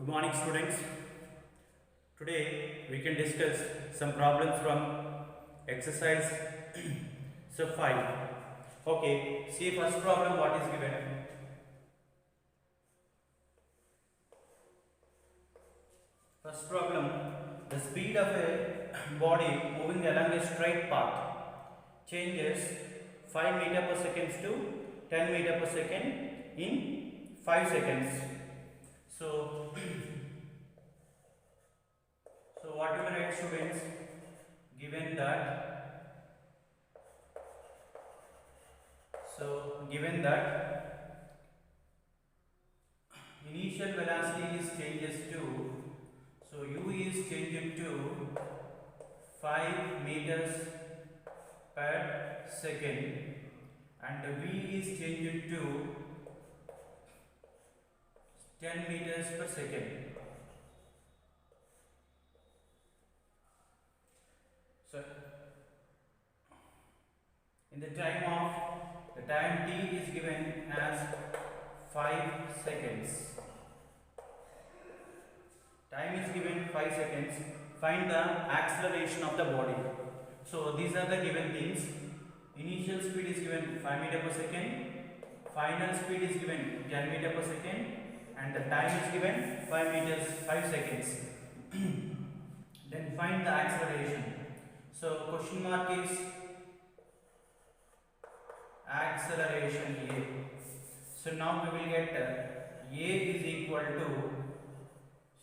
Good morning, students. Today we can discuss some problems from exercise sub 5. Okay, see first problem what is given. First problem, the speed of a body moving along a straight path changes 5 meter per second to 10 meter per second in 5 seconds. So what you can write, students, given that initial velocity is changes to, so u is changing to 5 meters per second and v is changing to 10 meters per second. So in the time t is given as 5 seconds. Time is given 5 seconds. Find the acceleration of the body. So these are the given things. Initial speed is given 5 meter per second. Final speed is given 10 meter per second. And the time is given 5 seconds. Then find the acceleration. So question mark is acceleration A. So now we will get A is equal to,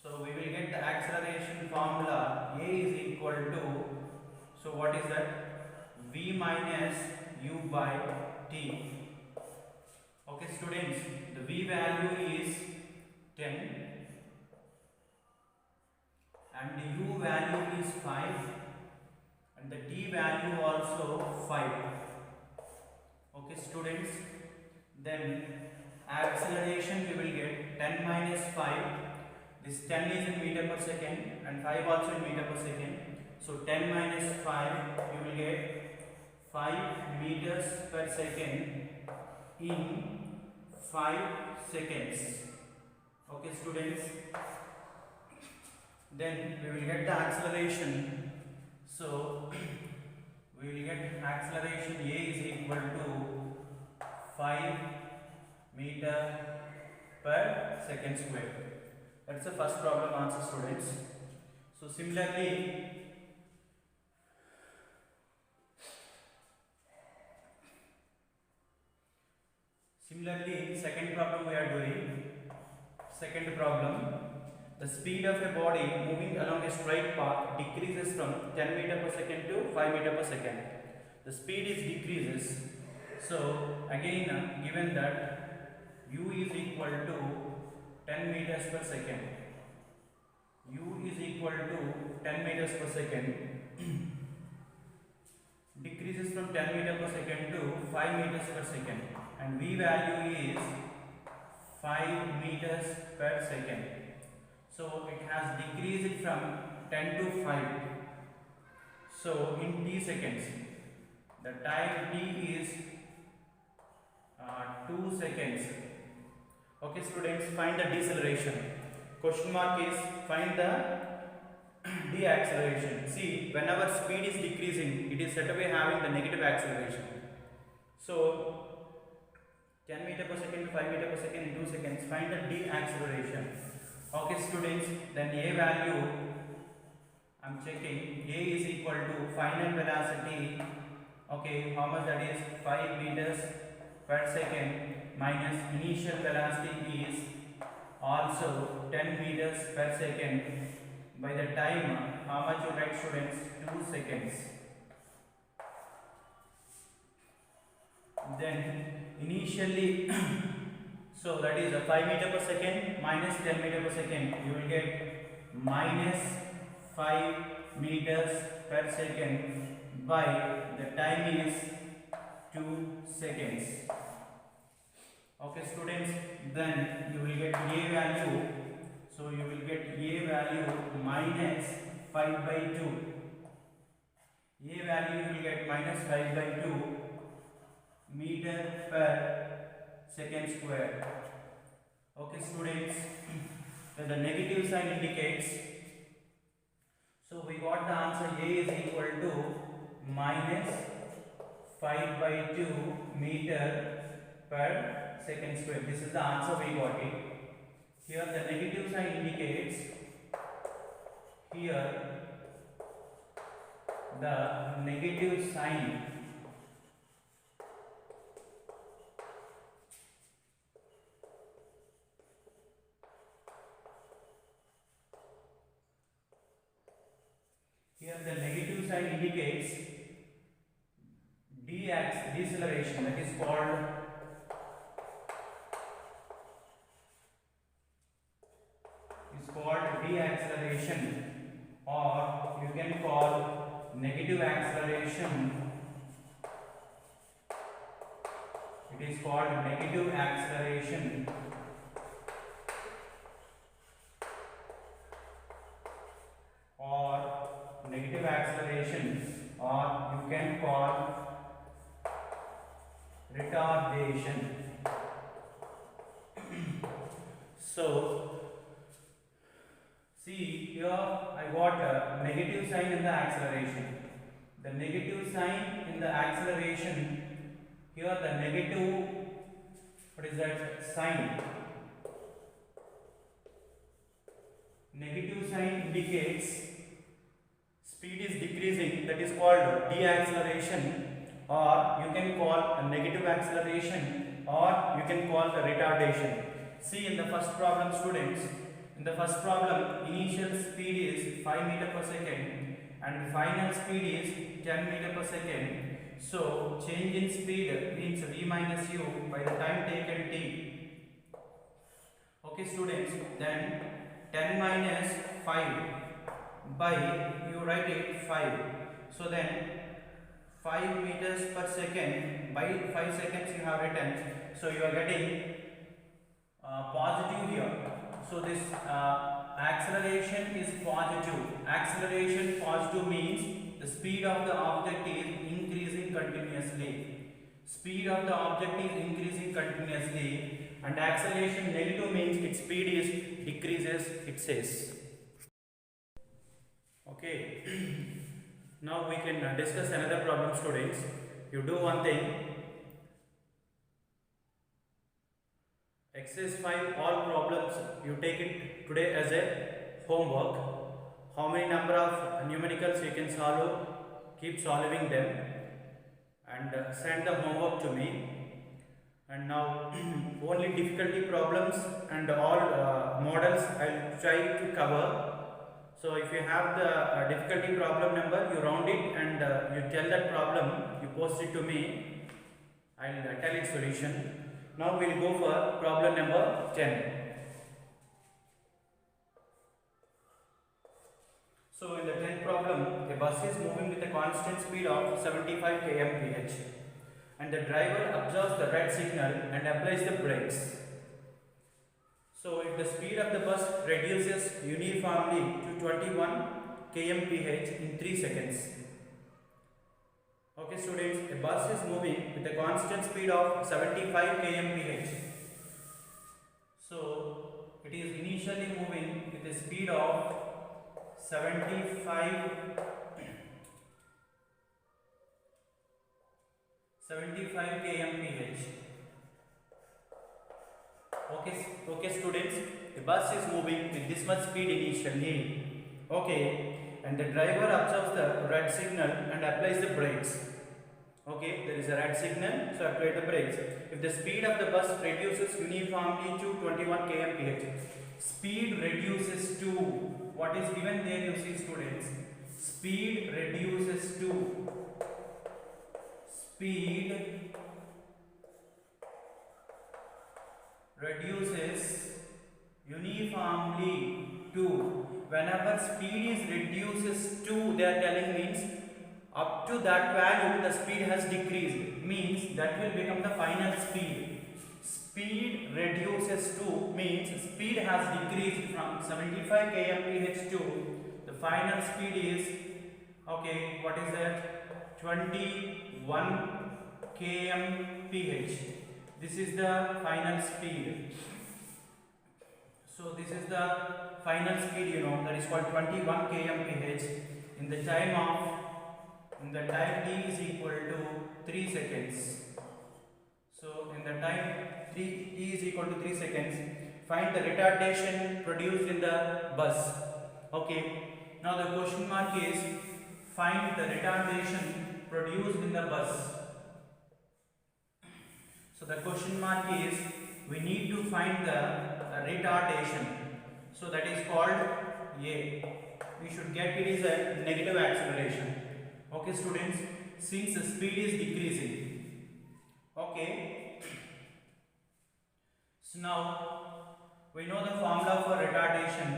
so we will get the acceleration formula. A is equal to, so what is that? V minus u by t. Okay, students, the V value is 10 and the u value is 5 and the t value also 5. Okay, students, then acceleration we will get 10 minus 5. This 10 is in meter per second and 5 also in meter per second. So 10 minus 5 you will get 5 meters per second in 5 seconds. Okay, students, then we will get the acceleration. So we will get acceleration A is equal to 5 meter per second square. That's the first problem answer, students. So similarly, second problem we are doing. Second problem, the speed of a body moving along a straight path decreases from 10 meter per second to 5 meter per second. The speed is decreases. So again, given that u is equal to 10 meters per second, u is equal to 10 meters per second, decreases from 10 meter per second to 5 meters per second, and v value is 5 meters per second. So it has decreased from 10 to 5. So in t seconds, the time t is 2 seconds. Okay, students, find the deceleration. Question mark is find the deacceleration. See, whenever speed is decreasing, it is straightaway having the negative acceleration. So 10 meter per second to 5 meter per second in 2 seconds. Find the deacceleration. Okay, students, then A value I am checking. A is equal to final velocity. Okay, how much that is? 5 meters per second minus initial velocity is also 10 meters per second. By the time, how much you write, students? 2 seconds. Then initially so that is a 5 meter per second minus 10 meter per second, you will get minus 5 meters per second by the time is 2 seconds. Okay, students, then you will get A value. So you will get A value minus 5 by 2. A value you will get minus 5 by 2 meter per second square. Okay, students, the the negative sign indicates, so we got the answer A is equal to minus 5 by 2 meter per second square. This is the answer we got it. Here the negative sign indicates, here the negative sign indicates deceleration, that is called deacceleration, or you can call negative acceleration. It is called negative acceleration, or negative acceleration, or you can call retardation. So see, here I got a negative sign in the acceleration. The negative sign in the acceleration, here the negative, what is that sign? Negative sign indicates speed is decreasing, that is called deacceleration, or you can call a negative acceleration, or you can call the retardation. See, in the first problem, students, in the first problem, initial speed is 5 meter per second and final speed is 10 meter per second. So change in speed means v minus u by the time taken t. Okay students, then 10 minus 5 by, you write it 5. So then 5 meters per second by 5 seconds you have written. So you are getting positive here. So this acceleration is positive. Acceleration positive means the speed of the object is increasing continuously. Speed of the object is increasing continuously, and acceleration negative means its speed is decreases, it says. Okay. Now we can discuss another problem, students. You do one thing. Exercise 5, all problems you take it today as a homework. How many number of numericals you can solve, keep solving them and send the homework to me. And now only difficulty problems and all models I will try to cover. So if you have the difficulty problem number, you round it and you tell that problem, you post it to me. I will tell its solution. Now we will go for problem number 10. So in the 10th problem, a bus is moving with a constant speed of 75 km/h and the driver observes the red signal and applies the brakes. So if the speed of the bus reduces uniformly to 21 km/h in 3 seconds. Okay students, a bus is moving with a constant speed of 75 km/h. So it is initially moving with a speed of 75 km/h. Okay students, the bus is moving with this much speed initially. Okay, and the driver observes the red signal and applies the brakes. Okay, there is a red signal, so apply the brakes. If the speed of the bus reduces uniformly to 21 km/h, speed reduces to, what is given there, you see students, speed reduces to, speed reduces uniformly to, whenever speed is reduces to, they are telling means up to that value the speed has decreased, means that will become the final speed. Speed reduces to means speed has decreased from 75 km/h to the final speed is, okay, what is that, 21 km/h. This is the final speed. So So this is the final speed, you know, that is called 21 kmph in the time t is equal to 3 seconds. So in the time t is equal to 3 seconds, find the retardation produced in the bus. Okay, now the question mark is find the retardation produced in the bus. So the question mark is we need to find the retardation. So that is called A. We should get it is a negative acceleration. Okay students, since the speed is decreasing. Okay. So now we know the formula for retardation.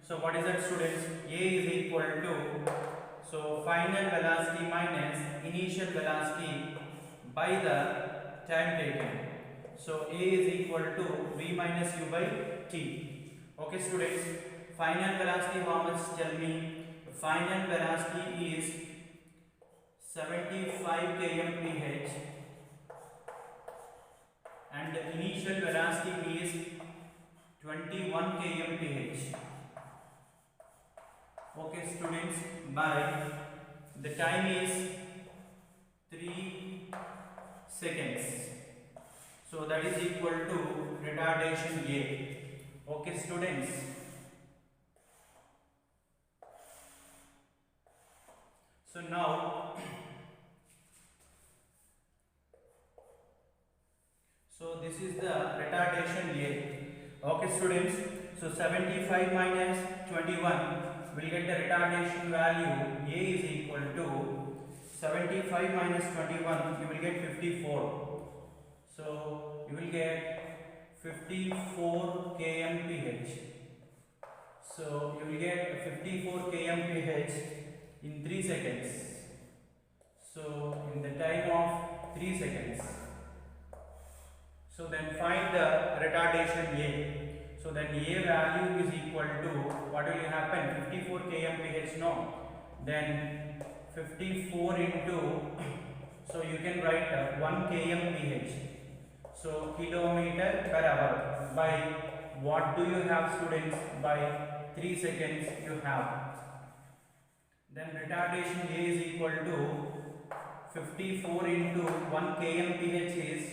So what is that students? A is equal to, so final velocity minus initial velocity by the time taken. So A is equal to V minus U by T. Okay students, final velocity how much? Tell me. Final velocity is 75 kmph and the initial velocity is 21 kmph. Okay students, by the time is 3 seconds. So that is equal to retardation A. Okay students. So now this is the retardation A. Okay students, so 75 minus 21 will get the retardation value. A is equal to 75 minus 21, you will get 54. So you will get 54 kmph. So you will get 54 kmph in 3 seconds. So in the time of 3 seconds. So then find the retardation A. So then A value is equal to, what will happen? 54 kmph, no. Then 54 into, so you can write 1 kmph. So kilometer per hour by what do you have students? By 3 seconds you have. Then retardation A is equal to 54 into 1 kmph is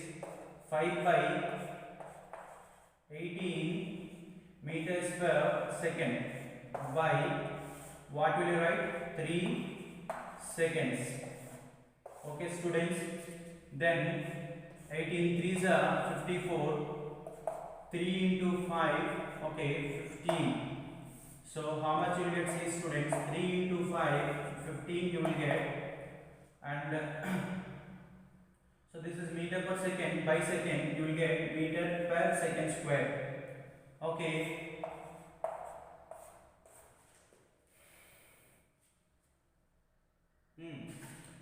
5 by 18 meters per second by what will you write? 3 seconds. Okay students, then 18 3s are 54, 3 into 5, okay, 15. So how much you will get? See students, 3 into 5, 15 you will get, and so this is meter per second by second, you will get meter per second square. Okay.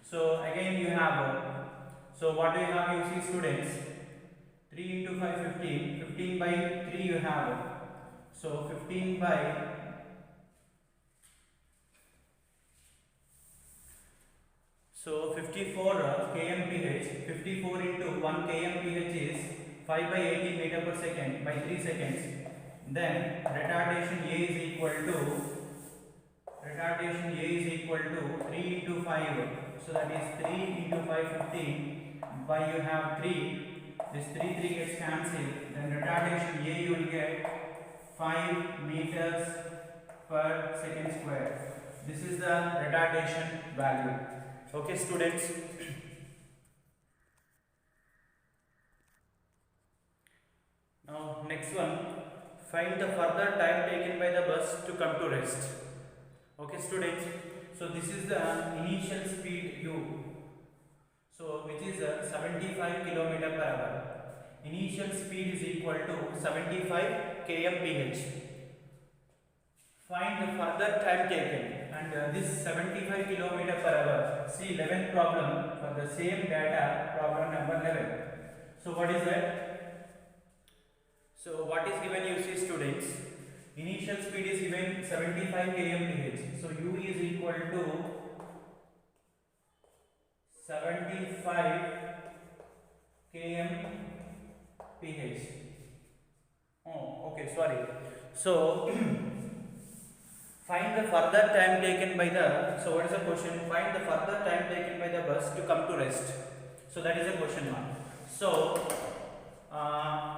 So again you have, so what do you have? You see students, 3 into 5, 15, 15 by 3 you have, so 15 by, so 54 kmph, 54 into 1 kmph is 5 by 18 meter per second by 3 seconds. Then retardation A is equal to, 3 into 5, so that is 3 into 5, 15 by you have 3, this 3 gets cancelled, then retardation A you will get 5 meters per second square. This is the retardation value. Okay students. Now next one, find the further time taken by the bus to come to rest. Okay students, so this is the initial speed U, so which is 75 km per hour. Initial speed is equal to 75 kmph. Find the further time taken, and this 75 km per hour. See 11th problem for the same data, problem number 11. So what is that? So what is given? You see students, initial speed is given 75 kmph. So U is equal to 75 kmph. Oh, okay, sorry. So find the further time taken by the, so what is the question? Find the further time taken by the bus to come to rest. So that is a question mark. So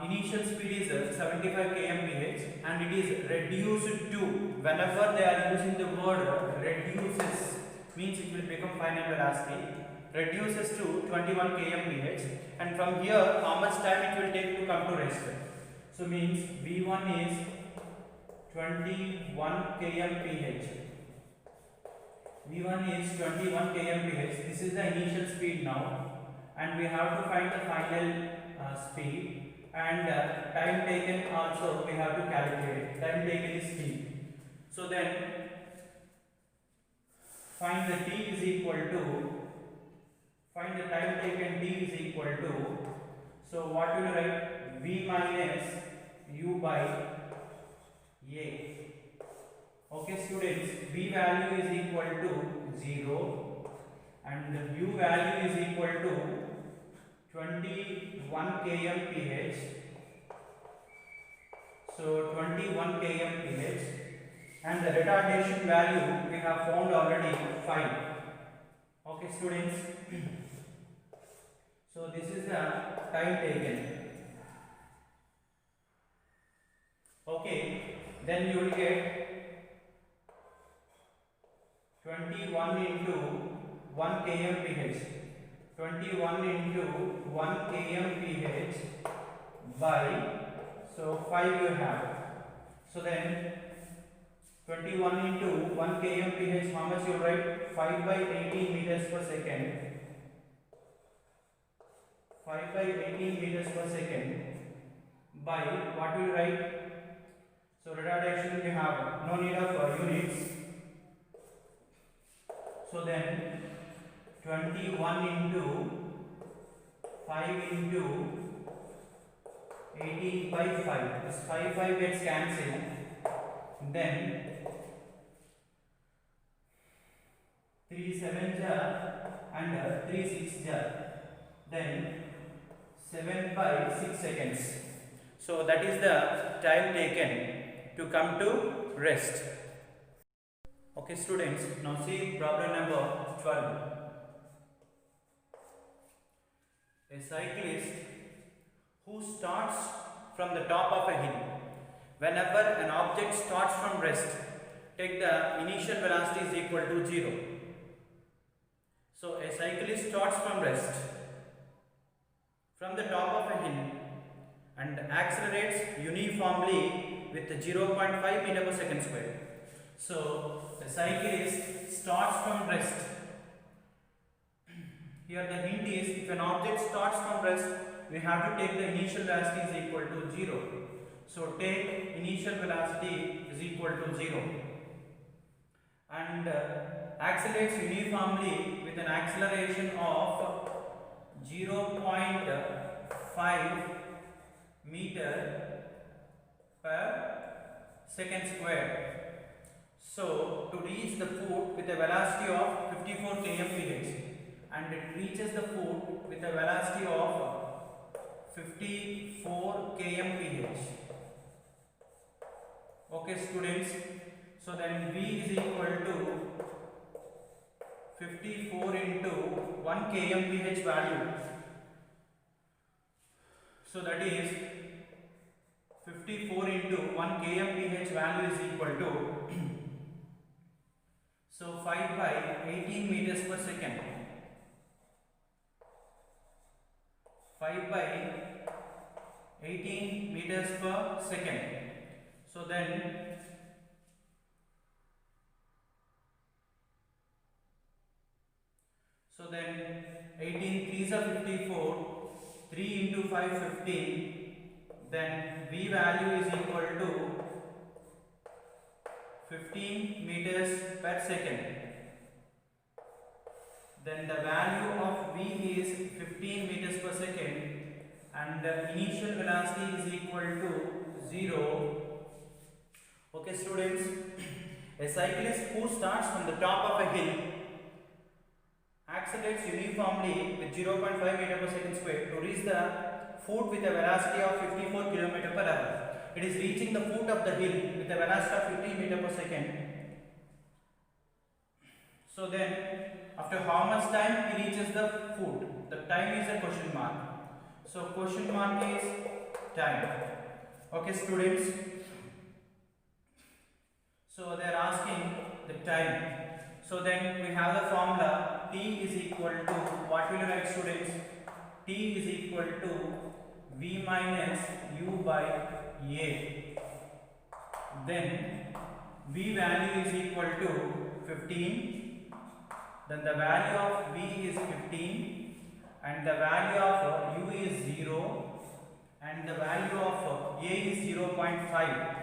initial speed is 75 kmph and it is reduced to, whenever they are using the word reduces, means it will become final velocity, reduces to 21 kmph, and from here how much time it will take to come to rest? So means v1 is 21 kmph. v1 is 21 kmph. This is the initial speed now, and we have to find the final speed, and time taken also we have to calculate. Time taken is t. So then find the t is equal to, find the time taken t is equal to, so what will you write? V minus u by a. Okay students, v value is equal to 0 and u value is equal to 21 kmph. So 21 kmph, and the retardation value we have found already 5. Okay students, so this is the time taken. Okay, then you will get 21 into 1 kmph. 21 into 1 kmph by, so 5 you have. So then 21 into 1 kmph, how much you write? 5 by 18 meters per second. 5 by 18 meters per second by, what will you write? So retardation we have no need of units. So then 21 into 5 into 18 by 5. This 5 gets cancelled. Then 3 7 jar and 3 6 jar. Then 7 by 6 seconds. So that is the time taken to come to rest. Okay students, now see problem number 12. A cyclist who starts from the top of a hill. Whenever an object starts from rest, take the initial velocity is equal to 0. So a cyclist starts from rest from the top of a hill and accelerates uniformly with 0.5 meter per second square. So the cyclist starts from rest. Here the hint is, if an object starts from rest, we have to take the initial velocity is equal to 0. So take initial velocity is equal to 0 and accelerates uniformly with an acceleration of 0.5 meter per second square. So to reach the foot with a velocity of 54 kmph, and it reaches the foot with a velocity of 54 kmph. Okay students, so then v is equal to 54 into 1 kmph value. So that is 54 into 1 kmph value is equal to so 5 by 18 meters per second. 5 by 18 meters per second. So then So then 18 3s are 54, 3 into 5 15, then V value is equal to 15 meters per second. Then the value of V is 15 meters per second and the initial velocity is equal to 0. Okay students, a cyclist who starts from the top of a hill accelerates uniformly with 0.5 meter per second square to reach the foot with a velocity of 54 km per hour. it is reaching the foot of the hill with a velocity of 15 meter per second. So then, after how much time he reaches the foot? The time is a question mark. So question mark is time. Okay, students. So they are asking the time. So then we have the formula T is equal to, what will you write, students? T is equal to V minus U by A. Then V value is equal to 15. Then the value of V is 15 and the value of U is 0 and the value of A is 0.5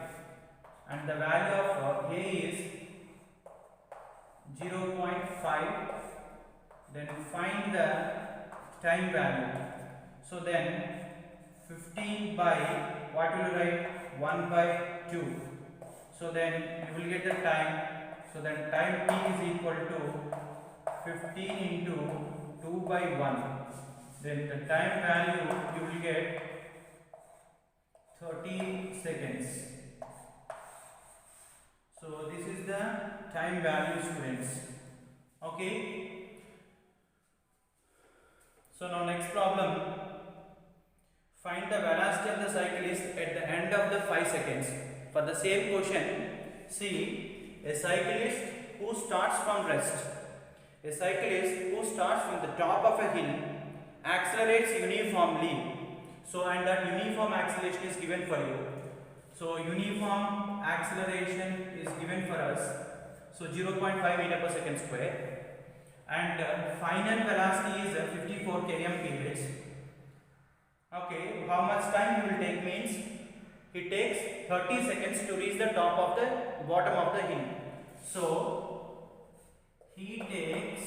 and the value of A is 0.5. Then find the time value. So then 15 by, what will you write? 1 by 2. So then you will get the time. So then time T is equal to 15 into 2 by 1. Then the time value you will get 30 seconds. So this is the time value, students. Okay. So now next problem. Find the velocity of the cyclist at the end of the 5 seconds. For the same question, see, a cyclist who starts from rest. A cyclist who starts from the top of a hill accelerates uniformly. So, and that uniform acceleration is given for you. So, uniform acceleration is given for us. So, 0.5 meter per second square. And final velocity is 54 km/h. Okay, how much time he will take means he takes 30 seconds to reach the top of the bottom of the hill. So he takes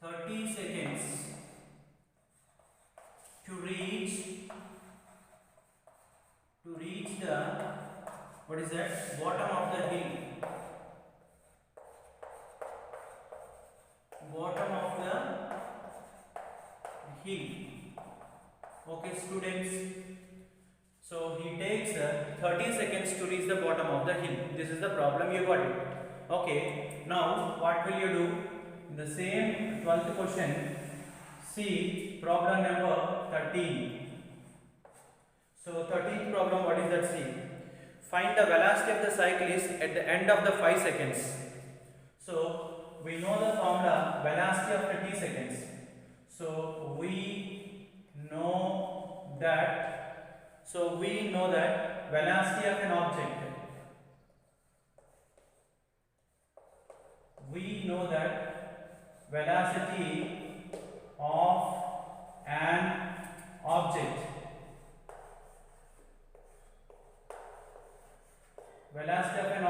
30 seconds to reach the, what is that, bottom of the hill. Okay, students. So he takes 30 seconds to reach the bottom of the hill. This is the problem, you got it. Okay, now what will you do? In the same 12th question, see problem number 13. So 13th problem, what is that? See, find the velocity of the cyclist at the end of the 5 seconds. So we know the formula velocity after t seconds. So we know that velocity of an object. We know that velocity of an object. Velocity of an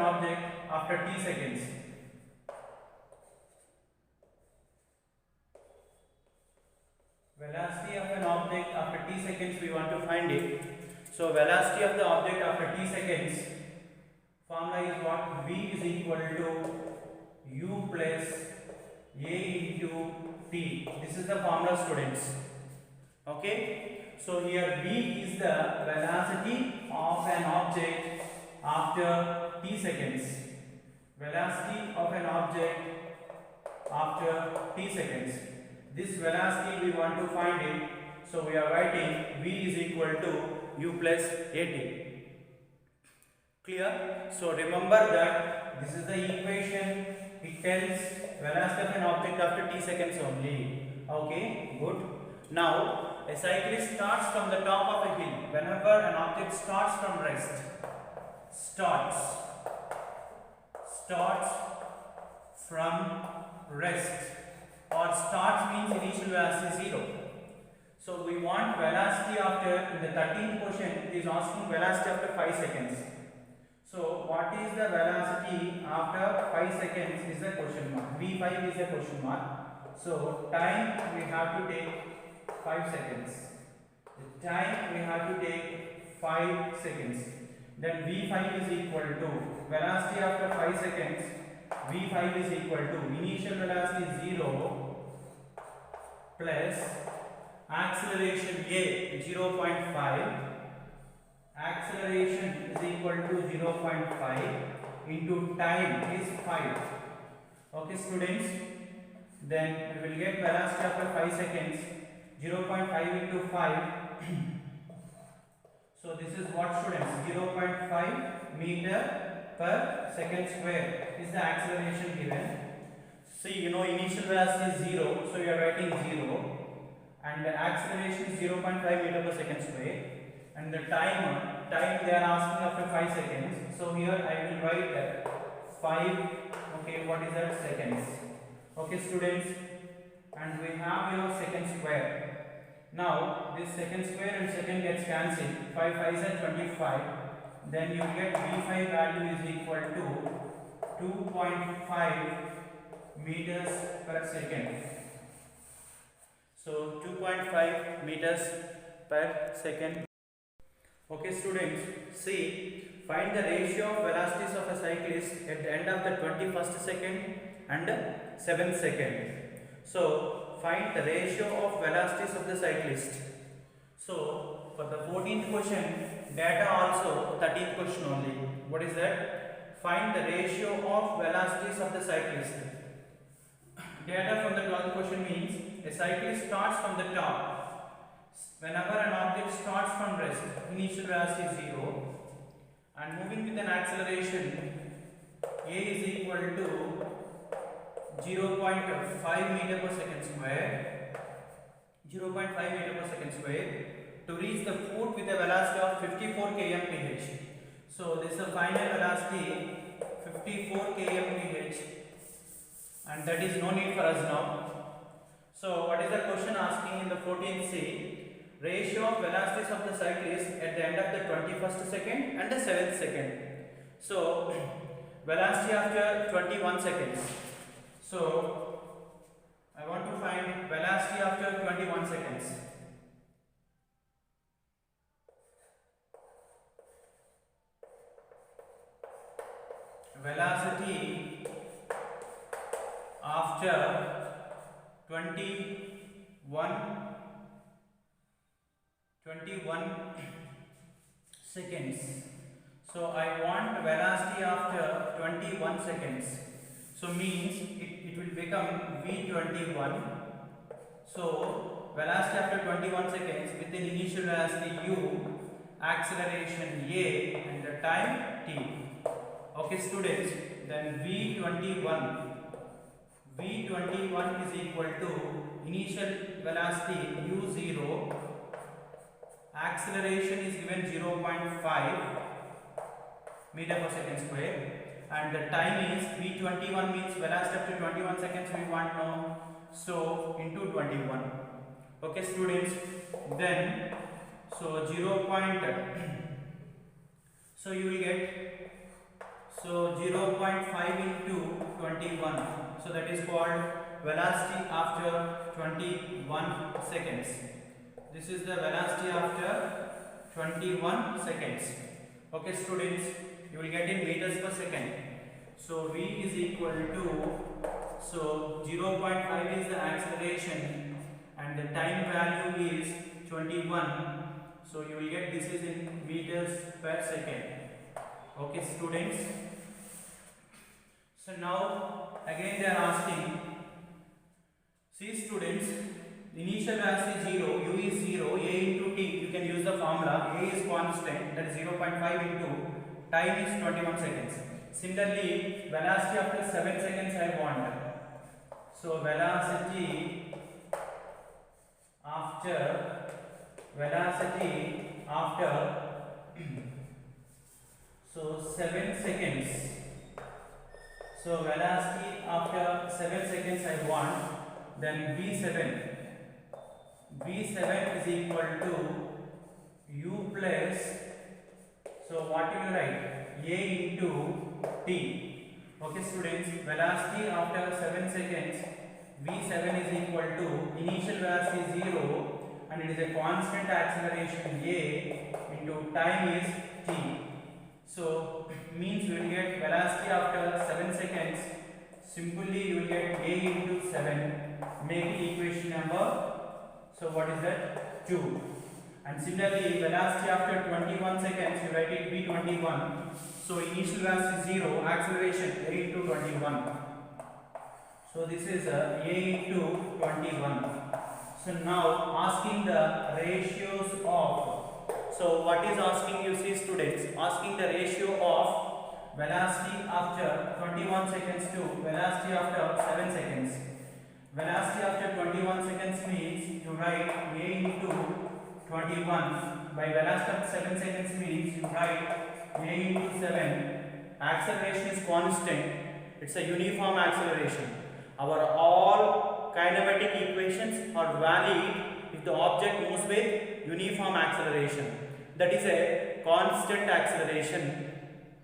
object after t seconds. Velocity of an object after t seconds, we want to find it. So velocity of the object after t seconds, formula is what? V is equal to u plus a into t. This is the formula, students. Okay, so here v is the velocity of an object after t seconds. Velocity of an object after t seconds. This velocity we want to find it, so we are writing v is equal to u plus at. Clear? So remember that this is the equation. It tells velocity of an object after t seconds only. Okay, good. Now a cyclist starts from the top of a hill. Whenever an object starts from rest, starts from rest, or starts means initial velocity 0. So we want velocity after, in the 13th question it is asking velocity after 5 seconds. So what is the velocity after 5 seconds is the question mark. V5 is a question mark. So time we have to take 5 seconds. The time we have to take 5 seconds. then v5 is equal to velocity after 5 seconds. v5 is equal to initial velocity 0 plus acceleration a 0.5. Acceleration is equal to 0.5 into time is 5. Okay, students. Then we will get velocity after 5 seconds. 0.5 into 5. So this is what, students? 0.5 meter per second square is the acceleration given. See, you know initial velocity is 0, so you are writing 0, and the acceleration is 0.5 meter per second square, and the time they are asking after 5 seconds. So here I will write that 5. Okay, what is that? Seconds. Okay, students, and we have your second square. Now this second square and second gets cancelled. 5 5s are 25. Then you get v5 value is equal to 2.5 meters per second. So 2.5 meters per second. Okay, students, see, find the ratio of velocities of a cyclist at the end of the 21st second and 7th second. So find the ratio of velocities of the cyclist. So for the 14th question, data also 13th question only. What is that? Find the ratio of velocities of the cyclist. Data from the 12th question means a cyclist starts from the top. Whenever an object starts from rest, initial velocity is 0, and moving with an acceleration a is equal to 0.5 meter per second square, 0.5 meter per second square, to reach the foot with a velocity of 54 km/h. So this is the final velocity 54 km/h, and that is no need for us now. So what is the question asking in the 14th C? Ratio of velocities of the cyclist at the end of the 21st second and the 7th second. So velocity after 21 seconds. So I want to find velocity after 21 seconds. Velocity after 21 seconds. So I want velocity after 21 seconds. So means it will become v21. So velocity after 21 seconds with an initial velocity u, acceleration a, and the time t. Okay, students, then v21 is equal to initial velocity u0, acceleration is given 0.5 meter per second square, and the time is v21 means velocity after 21 seconds we want now, so into 21. Okay, students, then so so you will get 0.5 into 21, so that is called velocity after 21 seconds. This is the velocity after 21 seconds. Okay, students, you will get in meters per second. So v is equal to, so 0.5 is the acceleration and the time value is 21. So you will get this is in meters per second. Okay, students. So now again they are asking, see students, initial velocity 0, u is 0, a into t, you can use the formula, a is constant, that is 0.5 into time is 21 seconds. Similarly, velocity after 7 seconds I want. So velocity after so 7 seconds. So velocity after 7 seconds I want, then v7 is equal to u plus, so what will you write, a into t. Okay, students, velocity after 7 seconds v7 is equal to initial velocity 0 and it is a constant acceleration a into time is t. So means you will get velocity after 7 seconds. Simply you will get a into 7. Make it equation number. So what is that? 2. And similarly, velocity after 21 seconds, you write it v21. So initial velocity 0, acceleration a into 21. So this is a into 21. So now asking the ratios of. So what is asking, you see students, asking the ratio of velocity after 21 seconds to velocity after 7 seconds. Velocity after 21 seconds means you write a into 21. By velocity after 7 seconds means you write a into 7. Acceleration is constant. It's a uniform acceleration. Our all kinematic equations are valid if the object moves with uniform acceleration. That is a constant acceleration.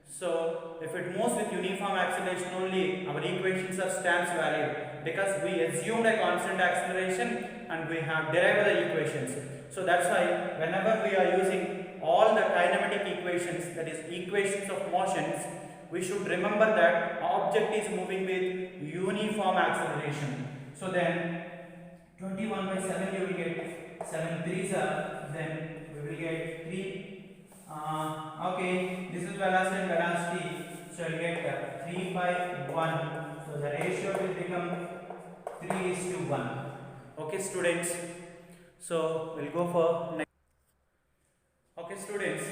So if it moves with uniform acceleration only, our equations are stands valid because we assumed a constant acceleration and we have derived the equations. So that's why whenever we are using all the kinematic equations, that is equations of motions, we should remember that object is moving with uniform acceleration. So then 21 by 7 you will get 7 3s are, then we will get 3. Okay, this is velocity and velocity. So you will get 3 by 1. So the ratio will become 3:1. Okay students, so we'll go for next. Okay students,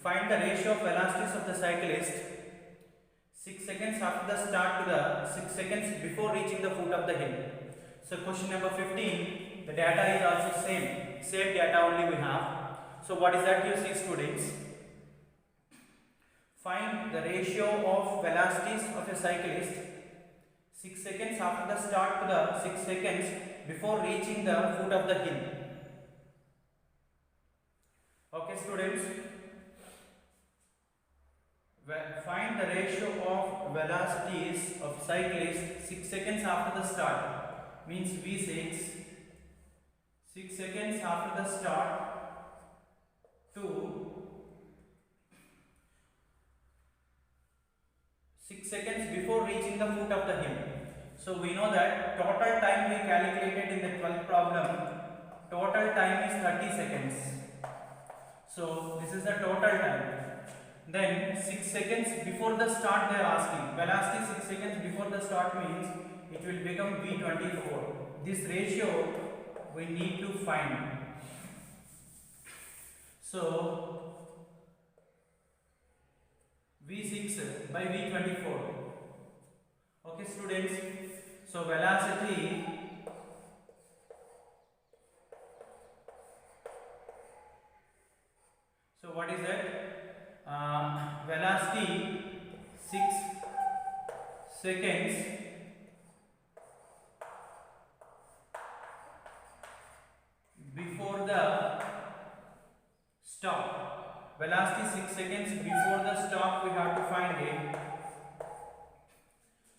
find the ratio of velocities of the cyclist 6 seconds after the start to the 6 seconds before reaching the foot of the hill. So question number 15, the data is also same data only we have. So what is that, you see students? Find the ratio of velocities of a cyclist 6 seconds after the start to the 6 seconds before reaching the foot of the hill. Okay students, find the ratio of velocities of cyclists 6 seconds after the start, means V6, 6 seconds after the start to 6 seconds before reaching the foot of the hill. So we know that total time we calculated in the 12th problem, total time is 30 seconds. So this is the total time. Then 6 seconds before the start they are asking. Velocity 6 seconds before the start means it will become V24. This ratio we need to find. So V6 by V24. Okay students, so velocity what is that? Velocity 6 seconds before the stop. Velocity 6 seconds before the stop we have to find it.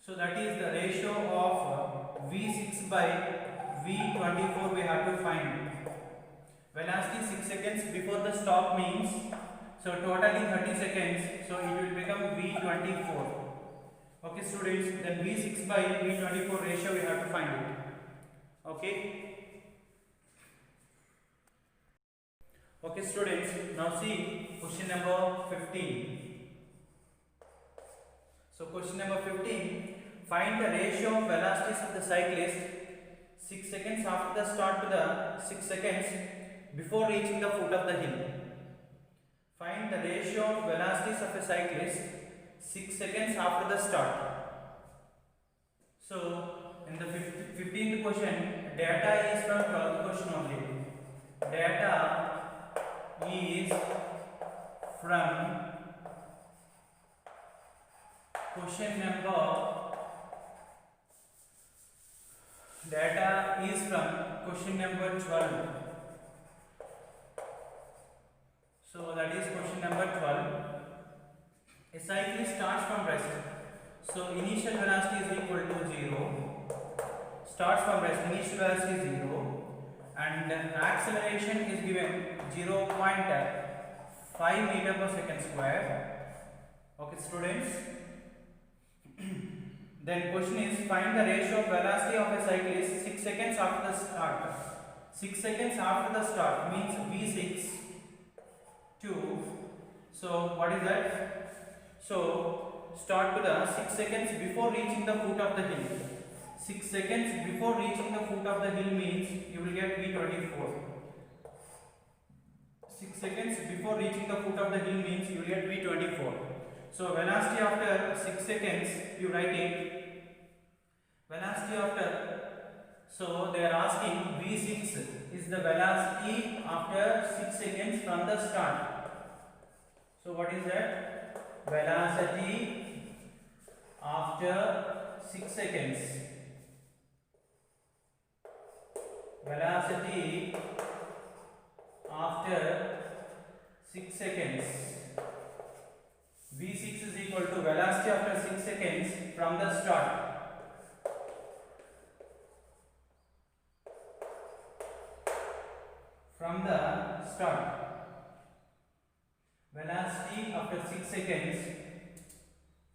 So that is the ratio of V6 by V24 we have to find. Velocity 6 seconds before the stop means, so totally 30 seconds, so it will become V24. Okay students, then V6 by V24 ratio we have to find it. Okay. Okay students, now see question number 15. So question number 15, find the ratio of velocities of the cyclist 6 seconds after the start to the 6 seconds before reaching the foot of the hill. Find the ratio of velocities of a cyclist 6 seconds after the start. So in the 15th question, data is from 12th question only. Data is from question number. Data is from question number 12. So that is question number 12. A cyclist starts from rest. So initial velocity is equal to 0. Starts from rest, initial velocity is 0. And acceleration is given 0.5 meter per second square. Okay, students. Then question is, find the ratio of velocity of a cyclist 6 seconds after the start. 6 seconds after the start means V6 to, so what is that? So start to the 6 seconds before reaching the foot of the hill. 6 seconds before reaching the foot of the hill means you will get V24. 6 seconds before reaching the foot of the hill means you will get V24. So velocity after 6 seconds, you write it. Velocity after, so they are asking V6 is the velocity after 6 seconds from the start. So what is that? Velocity after 6 seconds. Velocity after 6 seconds. V6 is equal to velocity after 6 seconds from the start. From the start. Velocity after 6 seconds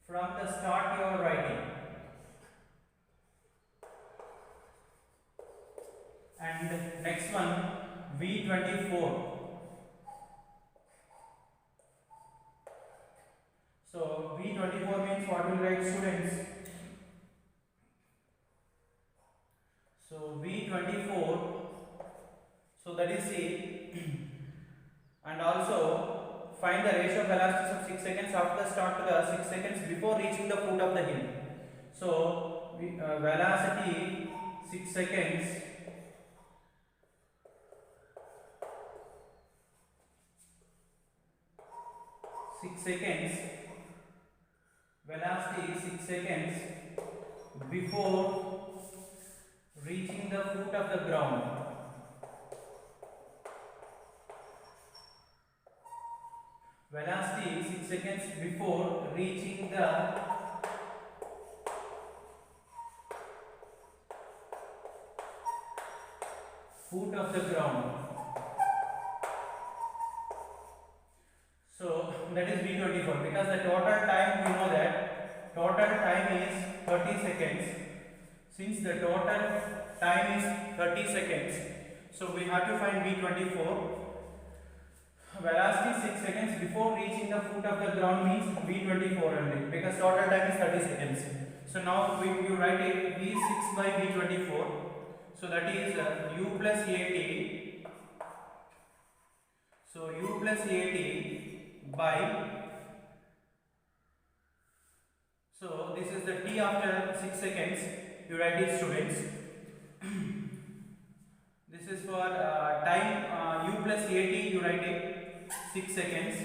from the start you are writing. And next one, V24. So V24 means what will write, students? So V24, so that is C. And also find the ratio of velocities of 6 seconds after the start to the 6 seconds before reaching the foot of the hill. So velocity 6 seconds velocity 6 seconds before reaching the foot of the ground. Velocity 6 seconds before reaching the foot of the ground. So that is V24, because the total time, we know that total time is 30 seconds. Since the total time is 30 seconds, so we have to find V24. Velocity 6 seconds before reaching the foot of the ground means V24 only, because total time is 30 seconds. So now you write it V6 by V24. So that is U plus AT. So U plus AT by, so this is the T after 6 seconds, you write it, students. This is for time, U plus AT you write it 6 seconds,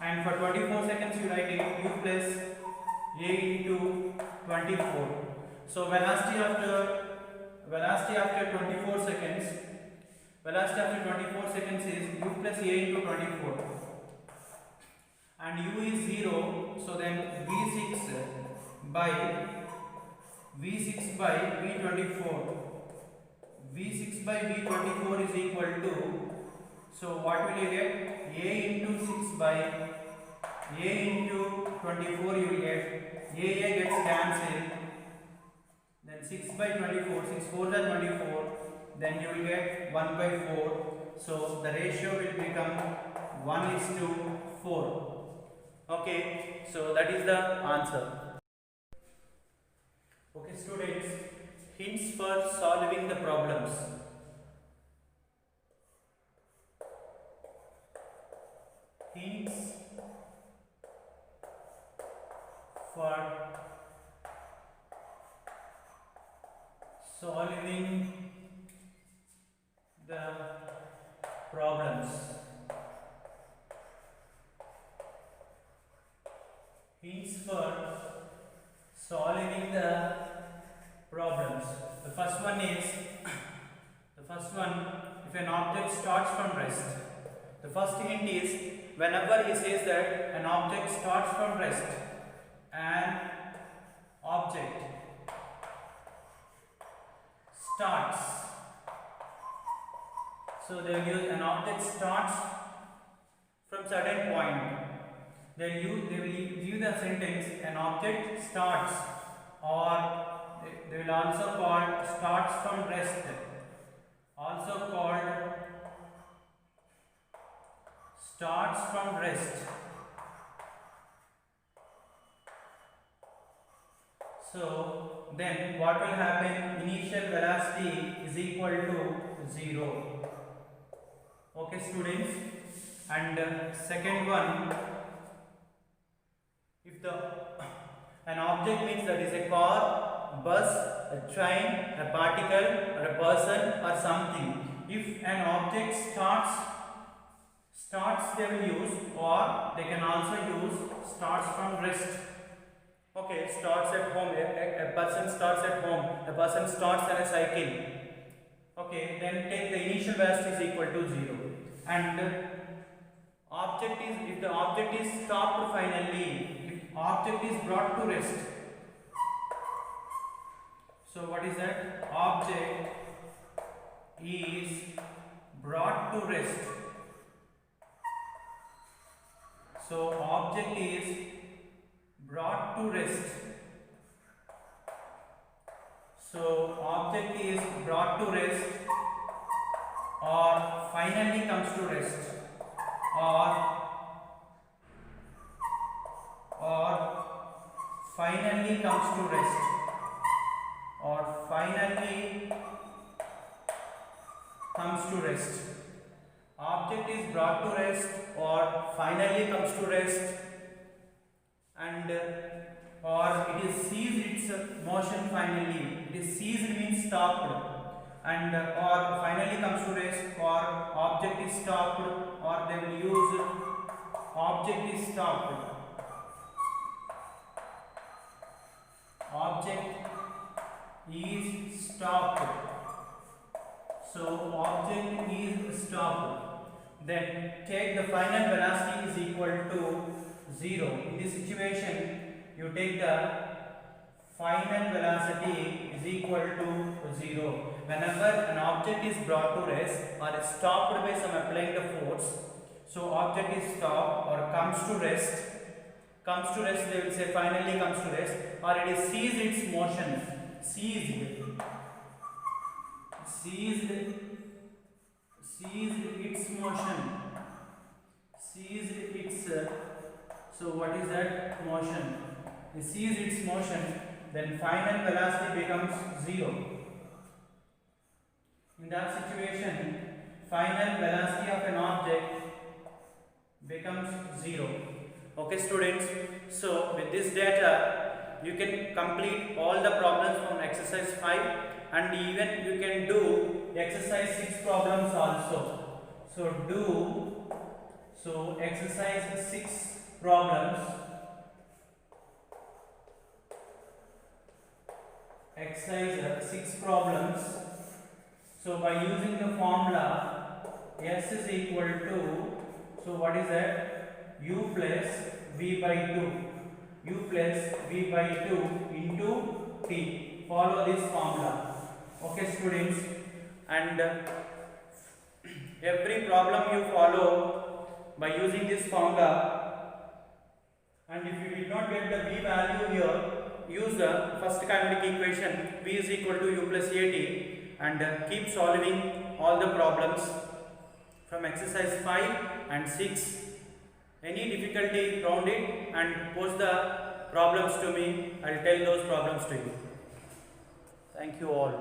and for 24 seconds you write it U plus A into 24. So velocity after 24 seconds, velocity after 24 seconds is U plus A into 24, and U is 0, so then V6 by V24. V6 by V24 is equal to, so what will you get? A into 6 by A into 24 you will get, A gets cancelled, then 6 by 24, 6 4s are 24, then you will get 1 by 4, so the ratio will become 1:4. Okay, so that is the answer. Okay, students, hints for solving the problems. Hints for solving the problems. Hints for solving the problems. The first one, if an object starts from rest. The first hint is, whenever he says that an object starts from rest, an object starts, so they will use an object starts from certain point. they will give the sentence an object starts, or they will also call starts from rest, also called starts from rest. So then what will happen? Initial velocity is equal to 0. Okay students, and second one, if the an object means that is a car, bus, a train, a particle, or a person, or something. If an object starts they will use, or they can also use starts from rest. Okay, starts at home, a person starts at home, a person starts on a cycle. Okay, then take the initial velocity is equal to 0, and object is, if the object is stopped finally, if object is brought to rest. So what is that? Object is brought to rest. So object is brought to rest. So object is brought to rest, or finally comes to rest, or finally comes to rest, or finally comes to rest. Object is brought to rest or finally comes to rest, and or it is ceased its motion finally. It is ceased means stopped, and or finally comes to rest, or object is stopped, or they will use object is stopped. Object is stopped. So object is stopped. Then take the final velocity is equal to 0. In this situation, you take the final velocity is equal to 0. Whenever an object is brought to rest or is stopped by some applying the force, so object is stopped or comes to rest, they will say finally comes to rest, or it is ceased its motion, ceased its motion, ceased its, so what is that motion? It ceased its motion, then final velocity becomes 0. In that situation, final velocity of an object becomes 0. Okay students, so with this data you can complete all the problems from exercise 5, and even you can do exercise 6 problems also. So exercise 6 problems, exercise 6 problems. So by using the formula S is equal to, so what is that? U plus V by 2, U plus V by 2 into T. Follow this formula. Okay students, and every problem you follow by using this formula, and if you did not get the V value here, use the first kinetic equation, V is equal to U plus AT, and keep solving all the problems from exercise 5 and 6. Any difficulty, round it and post the problems to me. I will tell those problems to you. Thank you all.